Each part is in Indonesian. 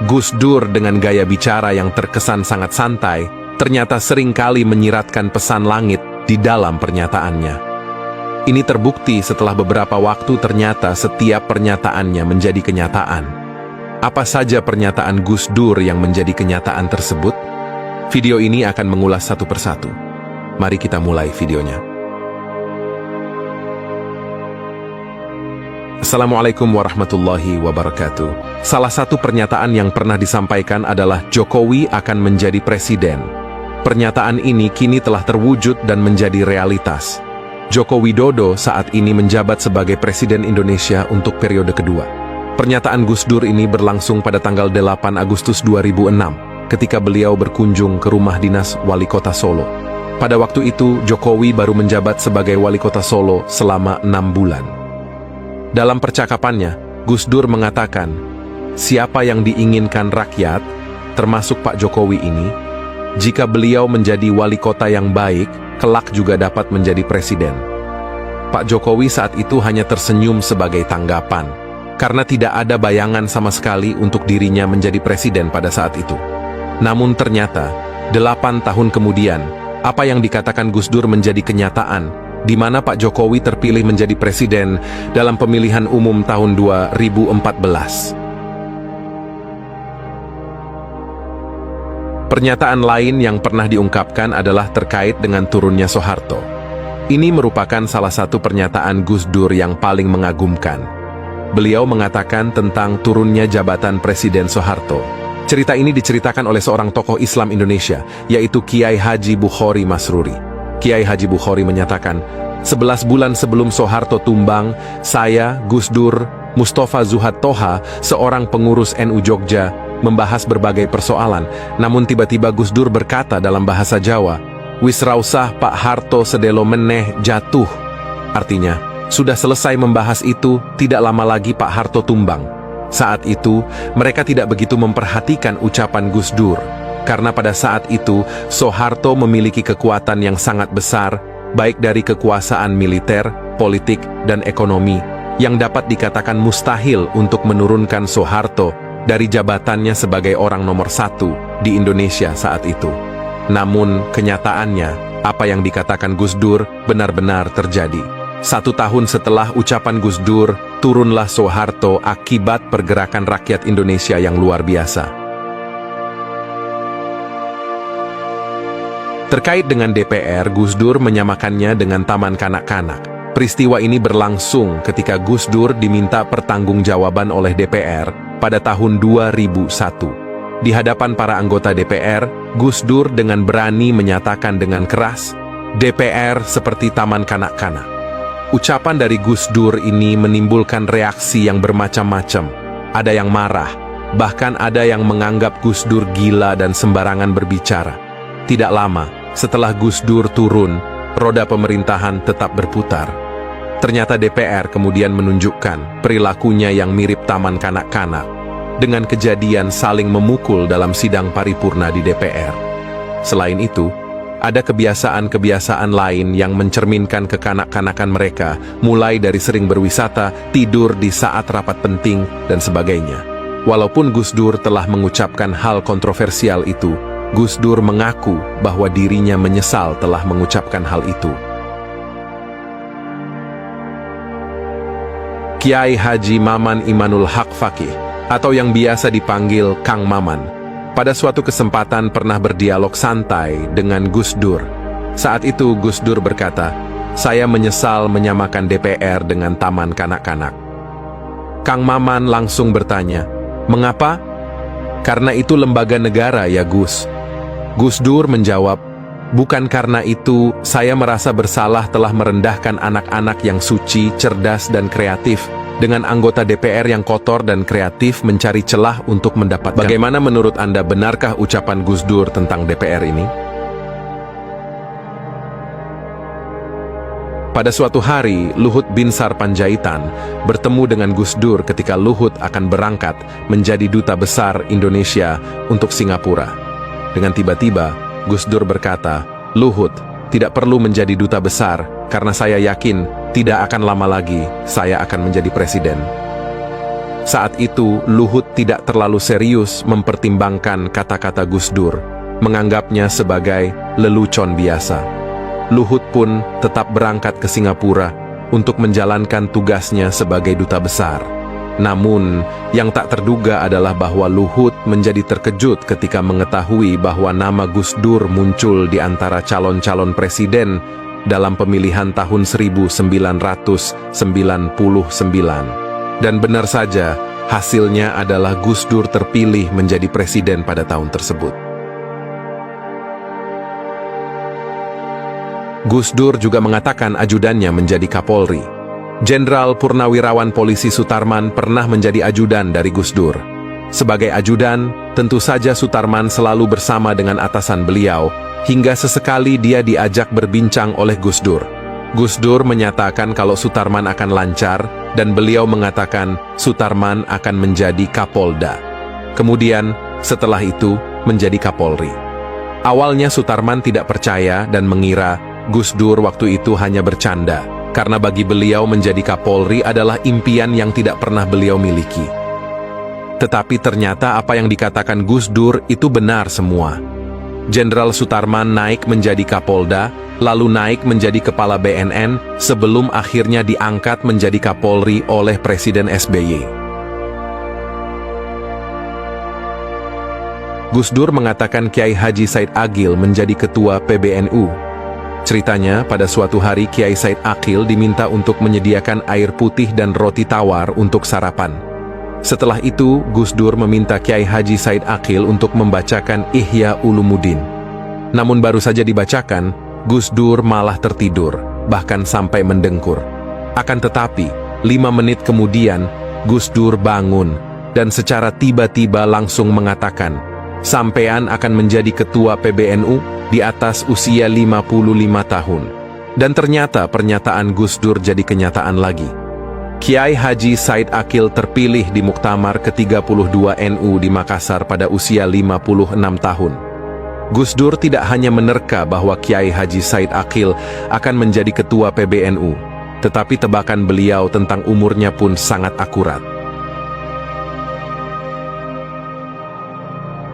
Gus Dur dengan gaya bicara yang terkesan sangat santai, ternyata sering kali menyiratkan pesan langit di dalam pernyataannya. Ini terbukti setelah beberapa waktu ternyata setiap pernyataannya menjadi kenyataan. Apa saja pernyataan Gus Dur yang menjadi kenyataan tersebut? Video ini akan mengulas satu persatu. Mari kita mulai videonya. Assalamualaikum warahmatullahi wabarakatuh. Salah satu pernyataan yang pernah disampaikan adalah Jokowi akan menjadi presiden. Pernyataan ini kini telah terwujud dan menjadi realitas. Joko Widodo saat ini menjabat sebagai Presiden Indonesia untuk periode kedua. Pernyataan Gus Dur ini berlangsung pada tanggal 8 Agustus 2006, ketika beliau berkunjung ke rumah dinas Wali Kota Solo. Pada waktu itu, Jokowi baru menjabat sebagai Wali Kota Solo selama 6 bulan. Dalam percakapannya, Gus Dur mengatakan, siapa yang diinginkan rakyat, termasuk Pak Jokowi ini, jika beliau menjadi wali kota yang baik, kelak juga dapat menjadi presiden. Pak Jokowi saat itu hanya tersenyum sebagai tanggapan, karena tidak ada bayangan sama sekali untuk dirinya menjadi presiden pada saat itu. Namun ternyata, 8 tahun kemudian, apa yang dikatakan Gus Dur menjadi kenyataan, di mana Pak Jokowi terpilih menjadi presiden dalam pemilihan umum tahun 2014. Pernyataan lain yang pernah diungkapkan adalah terkait dengan turunnya Soeharto. Ini merupakan salah satu pernyataan Gus Dur yang paling mengagumkan. Beliau mengatakan tentang turunnya jabatan Presiden Soeharto. Cerita ini diceritakan oleh seorang tokoh Islam Indonesia, yaitu Kiai Haji Bukhori Masruri. Kiai Haji Bukhori menyatakan, 11 bulan sebelum Soeharto tumbang, saya, Gus Dur, Mustafa Zuhad Toha, seorang pengurus NU Jogja, membahas berbagai persoalan. Namun tiba-tiba Gus Dur berkata dalam bahasa Jawa, "Wis rausah Pak Harto sedelo meneh jatuh." Artinya, sudah selesai membahas itu, tidak lama lagi Pak Harto tumbang. Saat itu, mereka tidak begitu memperhatikan ucapan Gus Dur. Karena pada saat itu, Soeharto memiliki kekuatan yang sangat besar, baik dari kekuasaan militer, politik, dan ekonomi, yang dapat dikatakan mustahil untuk menurunkan Soeharto dari jabatannya sebagai orang nomor 1 di Indonesia saat itu. Namun, kenyataannya, apa yang dikatakan Gus Dur benar-benar terjadi. 1 tahun setelah ucapan Gus Dur, turunlah Soeharto akibat pergerakan rakyat Indonesia yang luar biasa. Terkait dengan DPR, Gus Dur menyamakannya dengan taman kanak-kanak. Peristiwa ini berlangsung ketika Gus Dur diminta pertanggungjawaban oleh DPR pada tahun 2001. Di hadapan para anggota DPR, Gus Dur dengan berani menyatakan dengan keras, DPR seperti taman kanak-kanak. Ucapan dari Gus Dur ini menimbulkan reaksi yang bermacam-macam. Ada yang marah, bahkan ada yang menganggap Gus Dur gila dan sembarangan berbicara. Tidak lama, setelah Gus Dur turun, roda pemerintahan tetap berputar. Ternyata DPR kemudian menunjukkan perilakunya yang mirip taman kanak-kanak, dengan kejadian saling memukul dalam sidang paripurna di DPR. Selain itu, ada kebiasaan-kebiasaan lain yang mencerminkan kekanak-kanakan mereka, mulai dari sering berwisata, tidur di saat rapat penting, dan sebagainya. Walaupun Gus Dur telah mengucapkan hal kontroversial itu, Gus Dur mengaku bahwa dirinya menyesal telah mengucapkan hal itu. Kiai Haji Maman Imanul Haq Fakih, atau yang biasa dipanggil Kang Maman, pada suatu kesempatan pernah berdialog santai dengan Gus Dur. Saat itu Gus Dur berkata, "Saya menyesal menyamakan DPR dengan taman kanak-kanak." Kang Maman langsung bertanya, "Mengapa?" "Karena itu lembaga negara ya Gus." Gus Dur menjawab, "Bukan karena itu, saya merasa bersalah telah merendahkan anak-anak yang suci, cerdas, dan kreatif, dengan anggota DPR yang kotor dan kreatif mencari celah untuk mendapatkan." Bagaimana menurut Anda, benarkah ucapan Gus Dur tentang DPR ini? Pada suatu hari, Luhut Binsar Panjaitan bertemu dengan Gus Dur ketika Luhut akan berangkat menjadi duta besar Indonesia untuk Singapura. Dengan tiba-tiba, Gus Dur berkata, "Luhut, tidak perlu menjadi duta besar, karena saya yakin tidak akan lama lagi saya akan menjadi presiden." Saat itu, Luhut tidak terlalu serius mempertimbangkan kata-kata Gus Dur, menganggapnya sebagai lelucon biasa. Luhut pun tetap berangkat ke Singapura untuk menjalankan tugasnya sebagai duta besar. Namun, yang tak terduga adalah bahwa Luhut menjadi terkejut ketika mengetahui bahwa nama Gus Dur muncul di antara calon-calon presiden dalam pemilihan tahun 1999. Dan benar saja, hasilnya adalah Gus Dur terpilih menjadi presiden pada tahun tersebut. Gus Dur juga mengatakan ajudannya menjadi Kapolri. Jenderal Purnawirawan Polisi Sutarman pernah menjadi ajudan dari Gus Dur. Sebagai ajudan, tentu saja Sutarman selalu bersama dengan atasan beliau, hingga sesekali dia diajak berbincang oleh Gus Dur. Gus Dur menyatakan kalau Sutarman akan lancar, dan beliau mengatakan Sutarman akan menjadi Kapolda. Kemudian, setelah itu, menjadi Kapolri. Awalnya Sutarman tidak percaya dan mengira Gus Dur waktu itu hanya bercanda, karena bagi beliau menjadi Kapolri adalah impian yang tidak pernah beliau miliki. Tetapi ternyata apa yang dikatakan Gus Dur itu benar semua. Jenderal Sutarman naik menjadi Kapolda, lalu naik menjadi Kepala BNN, sebelum akhirnya diangkat menjadi Kapolri oleh Presiden SBY. Gus Dur mengatakan Kiai Haji Said Aqil menjadi Ketua PBNU. Ceritanya, pada suatu hari Kiai Said Aqil diminta untuk menyediakan air putih dan roti tawar untuk sarapan. Setelah itu, Gus Dur meminta Kiai Haji Said Aqil untuk membacakan Ihya Ulumuddin. Namun baru saja dibacakan, Gus Dur malah tertidur, bahkan sampai mendengkur. Akan tetapi, 5 menit kemudian, Gus Dur bangun, dan secara tiba-tiba langsung mengatakan, "Sampean akan menjadi Ketua PBNU di atas usia 55 tahun. Dan ternyata pernyataan Gus Dur jadi kenyataan lagi. Kiai Haji Said Aqil terpilih di Muktamar ke-32 NU di Makassar pada usia 56 tahun. Gus Dur tidak hanya menerka bahwa Kiai Haji Said Aqil akan menjadi Ketua PBNU, tetapi tebakan beliau tentang umurnya pun sangat akurat.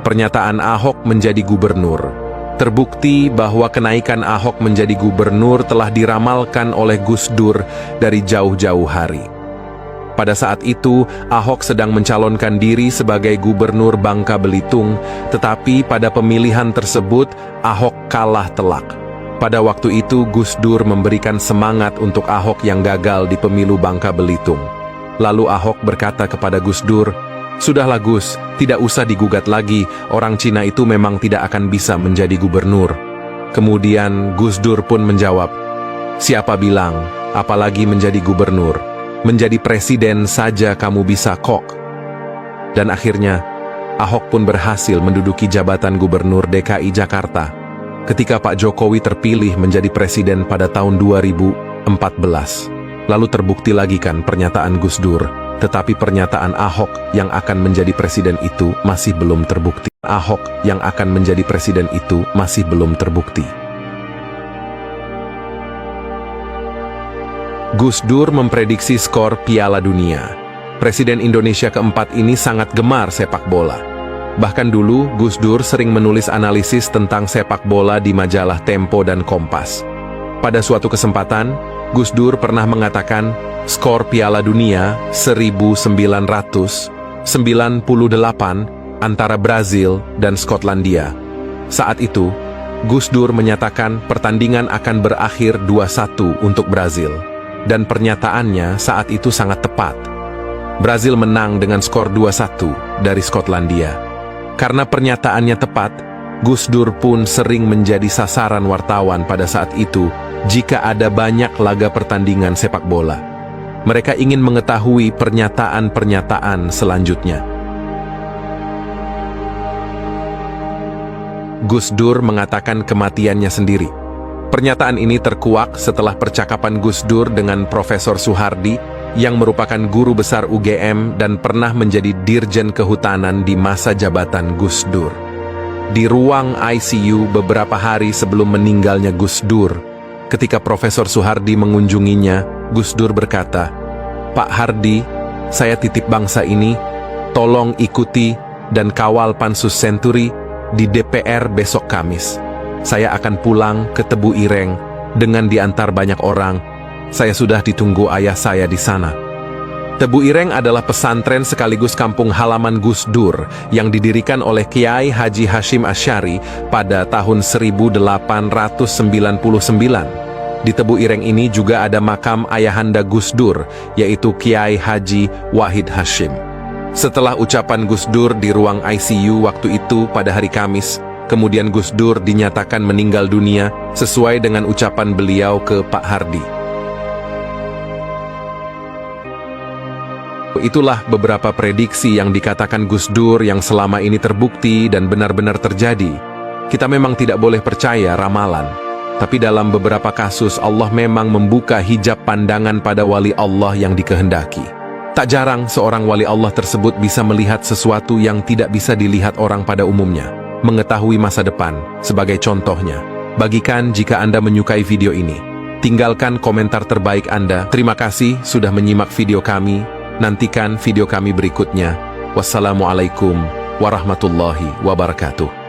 Pernyataan Ahok menjadi gubernur. Terbukti bahwa kenaikan Ahok menjadi gubernur telah diramalkan oleh Gus Dur dari jauh-jauh hari. Pada saat itu, Ahok sedang mencalonkan diri sebagai gubernur Bangka Belitung, tetapi pada pemilihan tersebut, Ahok kalah telak. Pada waktu itu, Gus Dur memberikan semangat untuk Ahok yang gagal di pemilu Bangka Belitung. Lalu Ahok berkata kepada Gus Dur, "Sudahlah Gus, tidak usah digugat lagi, orang Cina itu memang tidak akan bisa menjadi gubernur." Kemudian Gus Dur pun menjawab, "Siapa bilang, apalagi menjadi gubernur? Menjadi presiden saja kamu bisa kok." Dan akhirnya, Ahok pun berhasil menduduki jabatan gubernur DKI Jakarta, ketika Pak Jokowi terpilih menjadi presiden pada tahun 2014. Lalu terbukti lagi kan pernyataan Gus Dur, tetapi pernyataan Ahok yang akan menjadi presiden itu masih belum terbukti. Ahok yang akan menjadi presiden itu masih belum terbukti. Gus Dur memprediksi skor Piala Dunia. Presiden Indonesia keempat ini sangat gemar sepak bola. Bahkan dulu, Gus Dur sering menulis analisis tentang sepak bola di majalah Tempo dan Kompas. Pada suatu kesempatan, Gus Dur pernah mengatakan, skor Piala Dunia 1998 antara Brazil dan Skotlandia. Saat itu, Gus Dur menyatakan pertandingan akan berakhir 2-1 untuk Brazil. Dan pernyataannya saat itu sangat tepat. Brazil menang dengan skor 2-1 dari Skotlandia. Karena pernyataannya tepat, Gus Dur pun sering menjadi sasaran wartawan pada saat itu jika ada banyak laga pertandingan sepak bola. Mereka ingin mengetahui pernyataan-pernyataan selanjutnya. Gus Dur mengatakan kematiannya sendiri. Pernyataan ini terkuak setelah percakapan Gus Dur dengan Profesor Soehardi yang merupakan guru besar UGM dan pernah menjadi Dirjen Kehutanan di masa jabatan Gus Dur. Di ruang ICU beberapa hari sebelum meninggalnya Gus Dur, ketika Profesor Soehardi mengunjunginya, Gus Dur berkata, "Pak Hardi, saya titip bangsa ini, tolong ikuti dan kawal Pansus Senturi di DPR besok Kamis. Saya akan pulang ke Tebu Ireng dengan diantar banyak orang. Saya sudah ditunggu ayah saya di sana. Tebu Ireng adalah pesantren sekaligus kampung halaman Gus Dur yang didirikan oleh Kiai Haji Hashim Asy'ari pada tahun 1899. Di Tebu Ireng ini juga ada makam ayahanda Gus Dur, yaitu Kiai Haji Wahid Hashim. Setelah ucapan Gus Dur di ruang ICU waktu itu pada hari Kamis, kemudian Gus Dur dinyatakan meninggal dunia sesuai dengan ucapan beliau ke Pak Hardi. Itulah beberapa prediksi yang dikatakan Gus Dur yang selama ini terbukti dan benar-benar terjadi. Kita memang tidak boleh percaya ramalan, tapi dalam beberapa kasus Allah memang membuka hijab pandangan pada wali Allah yang dikehendaki. Tak jarang seorang wali Allah tersebut bisa melihat sesuatu yang tidak bisa dilihat orang pada umumnya, mengetahui masa depan. Sebagai contohnya, bagikan jika Anda menyukai video ini. Tinggalkan komentar terbaik Anda. Terima kasih sudah menyimak video kami. Nantikan video kami berikutnya. Wassalamualaikum warahmatullahi wabarakatuh.